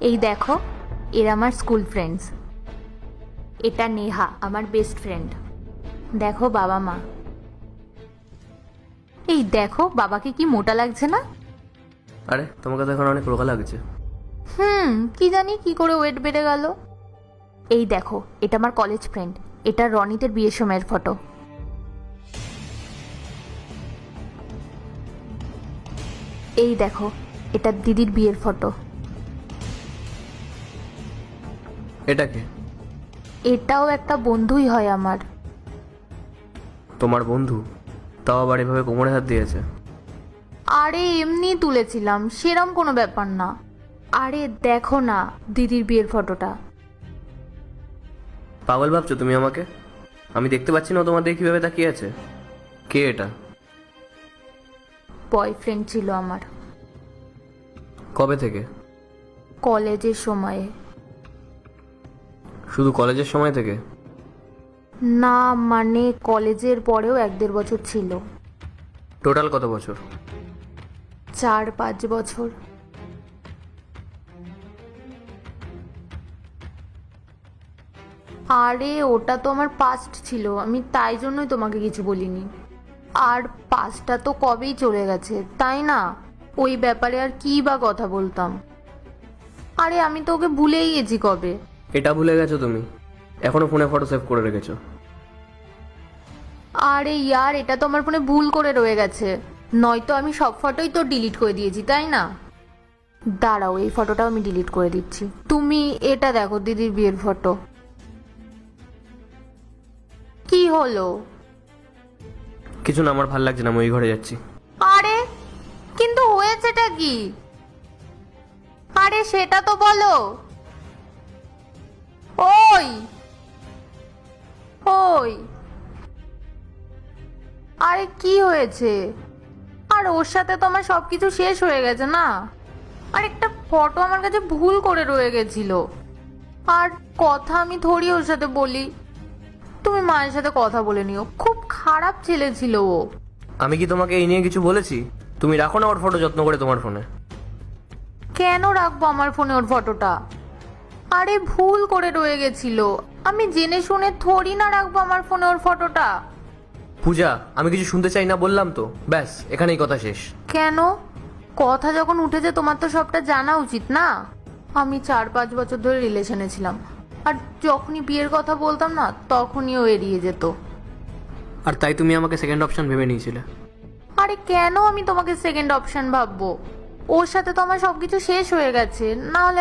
এই দেখো, এরা আমার স্কুল ফ্রেন্ডস। এটা নেহা, আমার বেস্ট ফ্রেন্ড। দেখো বাবা মা। এই দেখো, বাবাকে কি মোটা লাগছে না? আরে তোমাকে তো এখন অনেক রোগা লাগছে। কি জানি কি করে ওয়েট বেড়ে গেল। এই দেখো, এটা আমার কলেজ ফ্রেন্ড। এটা রনিতের বিয়ের সময়ের ফটো। এই দেখো, এটা দিদির বিয়ের ফটো। এটা কে? এটাও একটা বন্ধুই হয় আমার। তোমার বন্ধু? তাও আবার এভাবে কোমরে হাত দিয়েছে? আরে এমনি তুলেছিলাম, সেরম কোনো ব্যাপার না। আরে দেখো না, দিদির বিয়ের ফটোটা। পাগল ভাবছো তুমি আমাকে? আমি দেখতে পাচ্ছি না ও তোমার দিকে কিভাবে তাকিয়ে আছে। কে এটা? বয়ফ্রেন্ড ছিল আমার, কবে থেকে? কলেজের সময়ে। শুধু কলেজের সময় থেকে? না মানে কলেজের পরেও 1-1.5 বছর ছিল। টোটাল কত বছর? 4-5 বছর। আরে ওটা তো আমার পাস্ট ছিল, আমি তাই জন্যই তোমাকে কিছু বলিনি। আর পাস্টটা তো কবেই চলে গেছে, তাই না? ওই ব্যাপারে আর কি বা কথা বলতাম। আরে আমি তো ওকে ভুলেই গেছি কবে। এটা ভুলে গেছো তুমি? এখনো ফোনে ফটো সেভ করে রেখেছো? আরে ইয়ার, এটা তো আমার ফোনে ভুল করে রয়ে গেছে। নয়তো আমি সব ফটোই তো ডিলিট করে দিয়েছি, তাই না? দাঁড়াও, এই ফটোটাও আমি ডিলিট করে দিচ্ছি। তুমি এটা দেখো, দিদির বিয়ের ফটো। কি হলো? কিছু না, আমার ভাল লাগছে না, আমি ওই ঘরে যাচ্ছি। আরে কিন্তু হয়েছেটা কি? আরে সেটা তো বলো। ওই ওই আরে কি হয়েছে? আর ওর সাথে তো আমার সবকিছু শেষ হয়ে গেছে না। আর একটা ফটো আমার কাছে ভুল করে রয়ে গেছিল। আর কথা আমি থোড়ি ওর সাথে বলি। তুমি মায়ের সাথে কথা বলে নিও, খুব খারাপ ছেলে ছিল ও। আমি কি তোমাকে এই নিয়ে কিছু বলেছি? তুমি রাখো না ওর ফটো যত্ন করে তোমার ফোনে। কেন রাখবো আমার ফোনে ওর ফটোটা? আরে ভুল করে রয়ে গেছিল, আমি জেনে শুনে থোড়ি না রাখবো আমার ফোনে ওর ফটোটা। পূজা, আমি কিছু শুনতে চাই না বললাম তো, ব্যাস এখানেই কথা শেষ। কেন? কথা যখন উঠেছে তোমার তো সবটা জানা উচিত না। আমি 4-5 বছর ধরে রিলেশনে ছিলাম, আর যখনই বিয়ের কথা বলতাম না তখনই ও এড়িয়ে যেত। আর তাই তুমি আমাকে সেকেন্ড অপশন ভেবে নিয়েছিলে? আরে কেন আমি তোমাকে সেকেন্ড অপশন ভাববো? ওর সাথে তো আমার সবকিছু শেষ হয়ে গেছে, না হলে